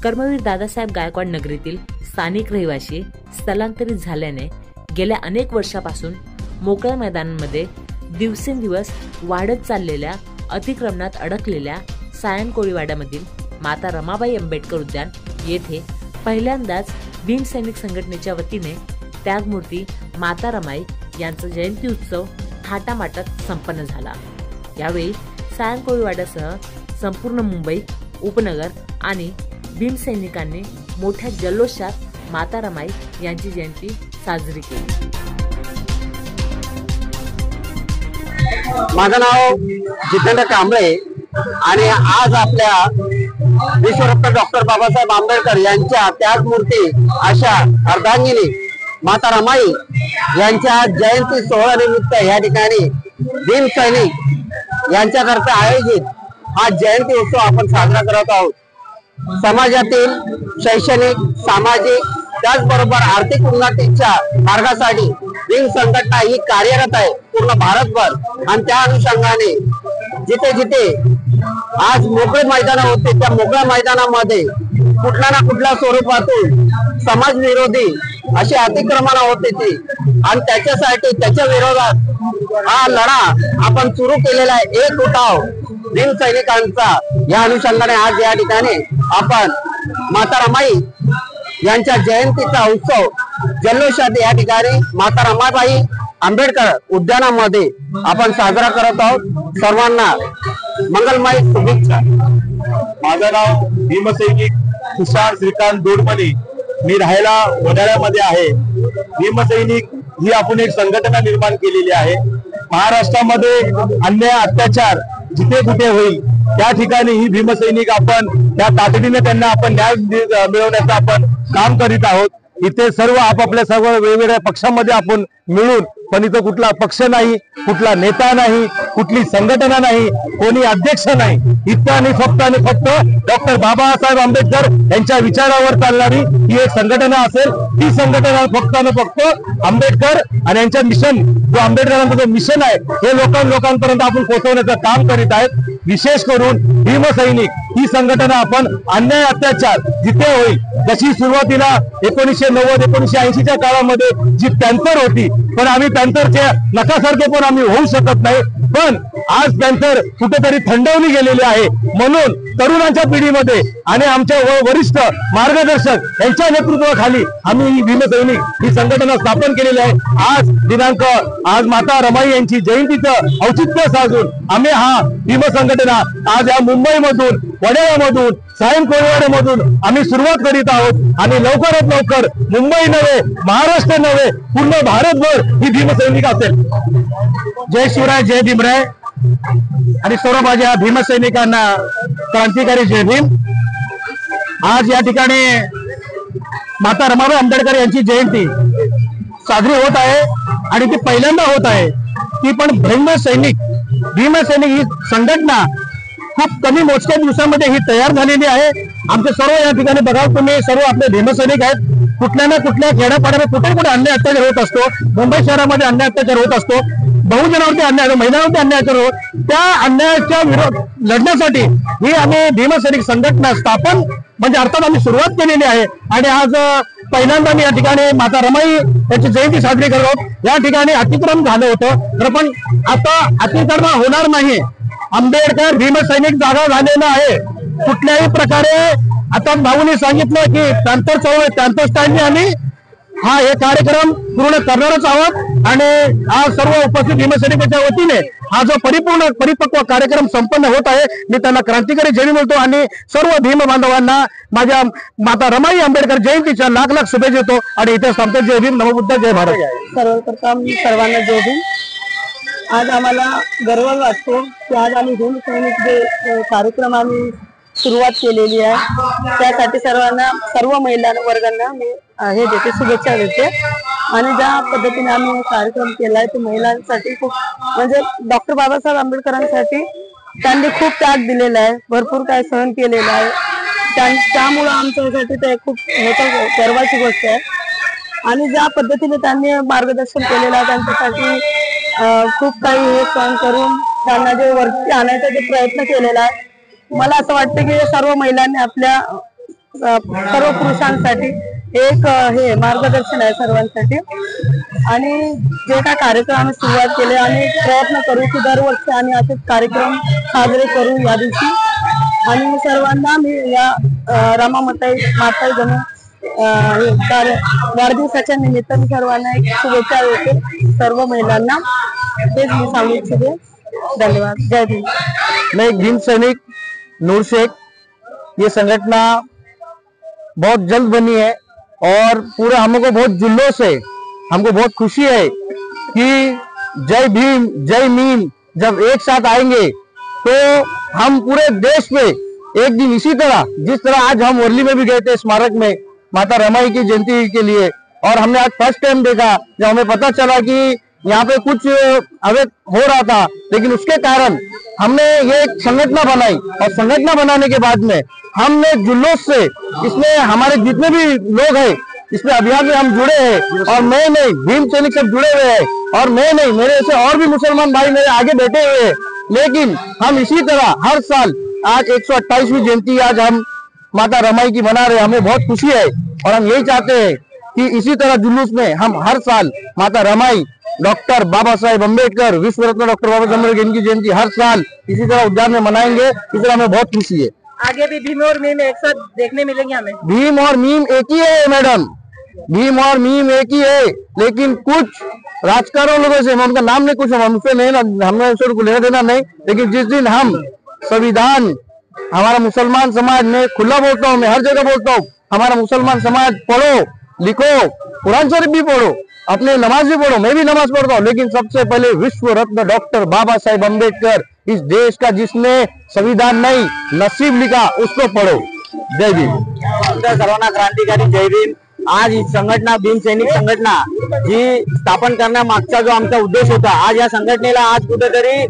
कर्मवीर दादासाहेब गायकवाड नगरीतील स्थानिक रहिवासी स्थलांतरित झाल्याने गेल्या अनेक वर्षापासून मोकळ्या मैदानांमध्ये दिवसेंदिवस वाढत चाललेल्या अतिक्रमणात अडकलेल्या सायन कोळीवाड्यामधील माता रमाबाई आंबेडकर उद्यान येथे पहिल्यांदाच भीमसैनिक संघटनेच्या वतीने त्यागमूर्ती माता रमाई यांचा जयंती उत्सव थाटामाटात संपन्न झाला। यावेळी सायन कोळीवाड्यासह संपूर्ण मुंबई उपनगर आणि भीमसैनिकांनी मोठ्या जल्लोषात माता रमाई यांची जयंती साजरी केली। माझं नाव जितेंद्र कांबळे आणि आज आपल्या विश्वरत्न डॉक्टर बाबासाहेब आंबेडकर यांच्या त्यागमूर्ती अशा अर्धांगिनी माता रमाई यांच्या जयंती सोहळ्यानिमित्त या ठिकाणी भीमसैनिक यांच्याकरता आयोजित हा जयंती उत्सव आपण साजरा करत आहोत। समाजातील शैक्षणिक, सामाजिक त्याचबरोबर आर्थिक उन्नतीच्या मार्गासाठी भीम संघटना ही कार्यरत आहे पूर्ण भारतभर आणि त्या अनुषंगाने जिथे जिथे आज मोकळे मैदान होते त्या मोकळ्या मैदानामध्ये कुठल्या ना कुठल्या स्वरूपातून समाज विरोधी अशी अतिक्रमण होते ती आणि त्याच्यासाठी त्याच्या विरोधात हा लढा आपण सुरू केलेला आहे। एक उठाव भीम सैनिकांचा या अनुषंगाने आज या ठिकाणी आपण माता रमाई यांच्या जयंतीचा उत्सव जल्लोषात या ठिकाणी माता रमाबाई आंबेडकर उद्यानामध्ये आपण साजरा करत आहोत। सर्वांना मंगलमय शुभेच्छा। माझं नाव भीमसैनिक तुषार श्रीकांत दोडमणी, मी राहायला वडाळ्यामध्ये आहे। भीमसैनिक ही आपण एक संघटना निर्माण केलेली आहे। महाराष्ट्रामध्ये अन्याय अत्याचार जिथे कुठे होईल त्या ठिकाणी ही भीमसैनिक आपण त्या तातडीने त्यांना आपण न्याय मिळवण्याचं आपण काम करीत आहोत। इथे सर्व आपापल्या सर्व वेगवेगळ्या पक्षांमध्ये आपण मिळून, पण इथं कुठला पक्ष नाही, कुठला नेता नाही, कुठली संघटना नाही, कोणी अध्यक्ष नाही। इथं आणि फक्त डॉक्टर बाबासाहेब आंबेडकर यांच्या विचारावर चालणारी ही एक संघटना असेल। ती संघटना फक्त आणि फक्त आंबेडकर आणि यांच्या मिशन, जो आंबेडकरांचं जो मिशन आहे हे लोकांपर्यंत आपण पोहोचवण्याचं काम करीत आहेत। विशेष करून भीमसैनिक ही संघटना आपण अन्याय अत्याचार जिथे होईल, जशी सुरुवातीला 1990-1980च्या काळामध्ये जी पॅन्थर होती, पण आम्ही पॅन्थरच्या नकासारखे पण आम्ही होऊ शकत नाही, पण आज पॅन्थर कुठेतरी थंडवली गेलेली आहे। म्हणून तरुणांच्या पिढीमध्ये आणि आमच्या वरिष्ठ मार्गदर्शक यांच्या नेतृत्वाखाली आम्ही ही भीमसैनिक ही संघटना स्थापन केलेली आहे। आज माता रमाई यांची जयंतीचं औचित्य साधून आम्ही हा भीम संघटना आज या मुंबईमधून, वडाळ्यामधून, सायन कोळीवाड्यामधून आम्ही सुरुवात करीत आहोत आणि लवकरात लवकर मुंबई नव्हे, महाराष्ट्र नव्हे, पूर्ण भारतभर ही भीमसैनिक असेल। जय शिवराय, जय भीमराय आणि सर्व माझ्या भीमसैनिकांना क्रांतिकारी जय भीम। आज या ठिकाणी माता रमाबाई आंबेडकर यांची जयंती साजरी होत आहे आणि ती पहिल्यांदा होत आहे। ती पण भीमसैनिक ही संघटना खूप कमी मोजक्या दिवसांमध्ये ही तयार झालेली आहे। आमचे सर्व या ठिकाणी बघा तुम्ही, सर्व आपले भीमसैनिक आहेत। कुठल्या ना कुठल्या खेड्यापाड्यामध्ये कुठे अन्याय अत्याचार होत असतो, मुंबई शहरामध्ये अन्याय अत्याचार होत असतो, बहुजनावरती अन्याय, महिलांवरती अन्याय होत, त्या अन्यायाच्या विरोध लढण्यासाठी ही आम्ही भीमसैनिक संघटना स्थापन म्हणजे अर्थात आम्ही सुरुवात केलेली आहे आणि आज पहिल्यांदा मी या ठिकाणी माता रमाई यांची जयंती साजरी करत आहोत। या ठिकाणी अतिक्रमण झालं होतं, तर पण आता अतिक्रमण होणार नाही। आंबेडकर भीमसैनिक जागा झालेला आहे। कुठल्याही प्रकारे आता भाऊनी सांगितलं की पॅन्थर स्टँडने आम्ही हे कार्यक्रम पूर्ण करणारच आहोत आणि आज सर्व उपस्थित भीमसैनिकांच्या वतीने हा जो परिपक्व कार्यक्रम संपन्न होत आहे, मी त्यांना क्रांतिकारी जय म्हणतो आणि सर्व भीम बांधवांना माझ्या माता रमाई आंबेडकर जयंतीच्या लाख लाख शुभेच्छा देतो आणि इथे संपत जय भीम, नमोबुद्ध, जय भारत। सर्वप्रथम सर्वांना जय भीम। आज आम्हाला गर्व वाटतो की आज आम्ही भीमसैनिक जे कार्यक्रम आम्ही सुरुवात केलेली आहे त्यासाठी सर्व महिला वर्गांना मी हे देते, शुभेच्छा देते। आणि ज्या पद्धतीने आम्ही कार्यक्रम केलाय तो महिलांसाठी खूप म्हणजे डॉक्टर बाबासाहेब आंबेडकरांसाठी त्यांनी खूप त्याग दिलेला आहे, भरपूर काय सहन केलेलं आहे, त्यामुळे आमच्यासाठी ते खूप मोठं गर्वाची गोष्ट आहे। आणि ज्या पद्धतीने त्यांनी मार्गदर्शन केलेलं आहे त्यांच्यासाठी खूप काही हे सहन करून त्यांना जे वरती आणायचा जे प्रयत्न केलेला आहे, मला असं वाटतं की सर्व महिलांनी आपल्या सर्व पुरुषांसाठी एक हे मार्गदर्शन आहे सर्वांसाठी। आणि जे काय कार्यक्रम आम्ही सुरुवात केले आणि प्रयत्न करू की दरवर्षी आम्ही असेच कार्यक्रम साजरे करू या दिवशी। आणि सर्वांना मी या रमामाता जणू वाढदिवसाच्या निमित्ताने सर्वांना एक शुभेच्छा देते सर्व महिलांना। तेच मी सांगू इच्छिते। धन्यवाद। जय भीम। मैं एक भीम सैनिक नूर शेख, ये संगठना बहुत जल्द बनी है और पूरा हमको बहुत जुल्लोस है, हमको बहुत खुशी है कि जय भीम जय मीम जब एक साथ आएंगे तो हम पूरे देश में एक दिन इसी तरह जिस तरह आज हम वर्ली में भी गए थे स्मारक में माता रमाई की जयंती के लिए, और हमने आज फर्स्ट टाइम देखा जब हमें पता चला कि यहाँ पे कुछ अवैध हो रहा था, लेकिन उसके कारण हमने ये एक संगठना बनाई और संगठना बनाने के बाद में हमने जुल्लोस से इसमें हमारे जितने भी लोग हैं इसमें अभियान में हम जुड़े हैं। और मैं नहीं, भीम सैनिक सब जुड़े हुए हैं और मैं नहीं, मेरे ऐसे और भी मुसलमान भाई मेरे आगे बैठे हुए हैं। लेकिन हम इसी तरह हर साल आज 128वीं जयंती आज हम माता रमाई की मना रहे हैं। हमें बहुत खुशी है और हम यही चाहते हैं कि इसी तरह जुलूस में हम हर साल माता रमाई, डॉक्टर बाबा साहेब अम्बेडकर, विश्व रत्न डॉक्टर बाबा साहेब अम्बेडकर इनकी जयंती हर साल इसी तरह उद्यान में मनाएंगे। इस तरह हमें बहुत खुशी है। आगे भी भीम और मीम एक साथ देखने मिलेंगे हमें। भीम और मीम एक ही है मैडम, भीम और मीम एक ही है, लेकिन कुछ राजकारों लोगों से, मैं उनका नाम नहीं, कुछ हम उनसे नहीं, हमें उनको लेना देना नहीं, लेकिन जिस दिन हम संविधान हमारा मुसलमान समाज में खुला बोलता हूँ, मैं हर जगह बोलता हूँ, हमारा मुसलमान समाज पढ़ो लिखो, कुरान शरीफ भी पढ़ो, अपने नमाज भी पढ़ो, मैं भी नमाज पढ़ता हूँ, लेकिन सबसे पहले विश्व रत्न डॉक्टर बाबा साहेब अम्बेडकर, इस देश का जिसने संविधान नहीं नसीब लिखा, उसको पढ़ो। जय भीम। सर्वांना क्रांतिकारी जय भीम। आज ही संघटना भीम सैनिक संघटना जी स्थापन करण्यामागचा जो आमचा उद्देश होता, आज या संघटनेला आज कुठेतरी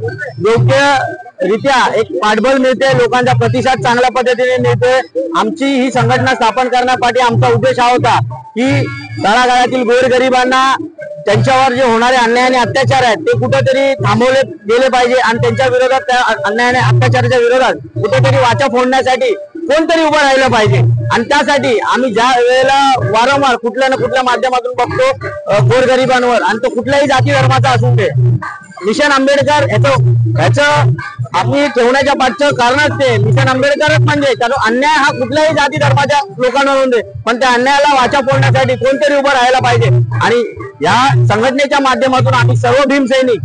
योग्यरित्या एक पाठबळ मिळते, लोकांचा प्रतिसाद चांगल्या पद्धतीने मिळतोय। आमची ही संघटना स्थापन करण्यासाठी आमचा उद्देश हा होता की तळागाळातील गोरगरिबांना त्यांच्यावर जे होणारे अन्याय आणि अत्याचार आहेत ते कुठेतरी थांबवले गेले पाहिजे आणि त्यांच्या विरोधात, त्या अन्याय आणि अत्याचाराच्या विरोधात कुठेतरी वाचा फोडण्यासाठी कोणतरी उभं राहिलं पाहिजे। आणि त्यासाठी आम्ही ज्या वेळेला वारंवार कुठल्या ना कुठल्या माध्यमातून बघतो गोरगरिबांवर, आणि तो कुठल्याही जाती धर्माचा असू दे, मिशन आंबेडकर ह्याचं आम्ही ठेवण्याच्या पाठचं कारणच ते मिशन आंबेडकरच म्हणजे त्याचा अन्याय हा कुठल्याही जाती धर्माच्या लोकांवर होऊन दे, पण त्या अन्यायाला वाचा फोडण्यासाठी कोणतरी उभं राहायला पाहिजे। आणि या संघटनेच्या माध्यमातून आम्ही सर्व भीम सैनिक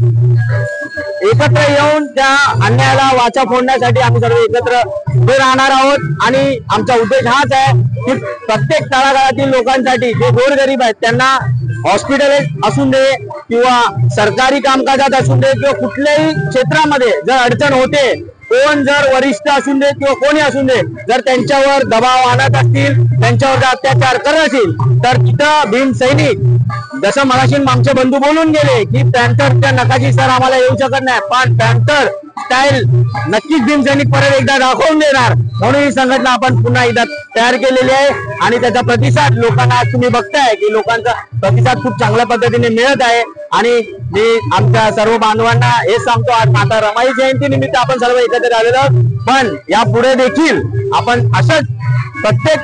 एकत्र येऊन त्या अन्यायाला वाचा फोडण्यासाठी आम्ही सर्व एकत्र उभे राहणार आहोत। आणि आमचा उद्देश हाच आहे की प्रत्येक तळागाळातील लोकांसाठी जे गोरगरीब आहेत त्यांना हॉस्पिटल असून दे किंवा सरकारी कामकाजात असून दे किंवा कुठल्याही क्षेत्रामध्ये जर अडचण होते, कोण जर वरिष्ठ असून दे किंवा कोणी असून दे, जर त्यांच्यावर दबाव आणत असतील, त्यांच्यावर जर अत्याचार करत असतील, तर तिथं भीम सैनिक, जसं मगाशी आमचे बंधू बोलून गेले की पॅन्थरच्या नकाशी सर आम्हाला येऊ शकत नाही, पण पॅन्थर स्टाईल नक्कीच भीम सैनिक परत एकदा दाखवून देणार, म्हणून ही संघटना आपण पुन्हा एकदा तयार केलेली आहे। आणि त्याचा प्रतिसाद लोकांना तुम्ही बघताय की लोकांचा प्रतिसाद खूप चांगल्या पद्धतीने मिळत आहे। आणि मी आमच्या सर्व बांधवांना हे सांगतो, आज माता रमाई जयंती निमित्त आपण सर्व एकत्र आलेलो आहोत, पण यापुढे देखील आपण असंच प्रत्येक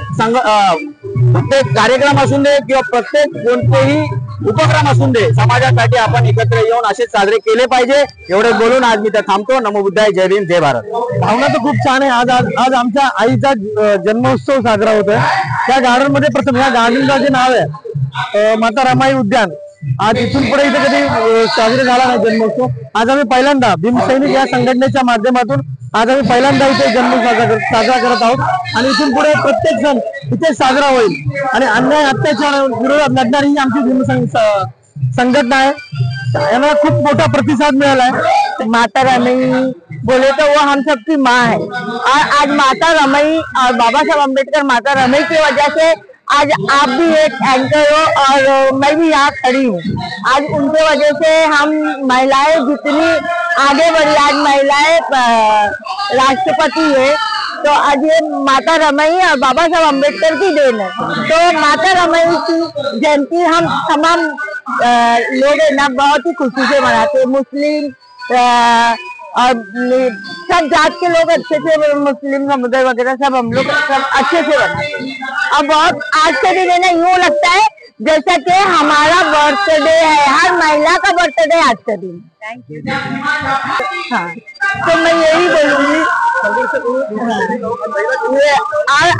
कार्यक्रम असून दे किंवा प्रत्येक कोणतेही उपक्रम असून दे, समाजासाठी आपण एकत्र येऊन असेच साजरे केले पाहिजे। एवढे बोलून आज मी तर थांबतो। नमो बुद्धाय, जय भीम, जय भारत। भावना तर खूप छान आहे। आज आमच्या आईचा जन्मोत्सव साजरा होतोय त्या गार्डन मध्ये। प्रथम या गार्डनचं जे नाव आहे माता रमाई उद्यान, आज इथून पुढे इथे कधी साजरा झाला नाही जन्मोत्सव। आज आम्ही पहिल्यांदा भीम सैनिक या संघटनेच्या माध्यमातून आज आम्ही पहिल्यांदा इथे जन्मोत्सव साजरा करत आहोत आणि इथून पुढे प्रत्येक सण इथे साजरा होईल। आणि अन्याय अत्याचार विरोधात लढणारी ही आमची भीम संघटना आहे। यांना खूप मोठा प्रतिसाद मिळाला है। माता रमाई बोले तो वो हम सबकी माँ है, और आज माता रमाई और बाबा साहब अम्बेडकर माता रमाई की वजह से आज आप भी एक एंकर हो और मैं भी यहाँ खड़ी हूँ। आज उनके वजह से हम महिलाएं जितनी आगे बढ़ी, आज महिलाएं राष्ट्रपति है, तो आज ये माता रमाई और बाबा साहब अम्बेडकर की देन है। तो माता रमाई की जयंती हम तमाम लोग है ना बहुत ही खुशी से मनाते हैं, मुस्लिम और सब जात के लोग अच्छे से, मुस्लिम समुदाय वगैरह सब हम लोग सब अच्छे से बनाते हैं। अब बहुत आज के दिन है ना, यूँ लगता है जैसा कि हमारा बर्थडे है, हर महिला का बर्थडे आज का दिन। Thank you. हाँ, तो मैं यही बोलूंगी,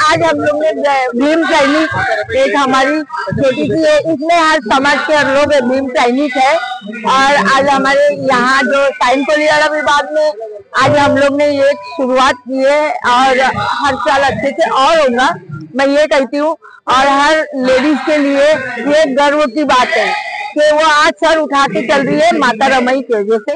आज हम लोग ने भीम सैनिक एक हमारी छोटी सी है, इसमें हर समाज के हर लोग भीम सैनिक है। और आज हमारे यहाँ जो साइन पोलियारा विभाग में आज हम लोग ने ये शुरुआत की है और हर साल अच्छे से और होगा, मैं ये कहती हूँ। और हर लेडीज के लिए ये गर्व की बात है कि वो आज सर उठा के चल रही है माता रमाई की वजह से।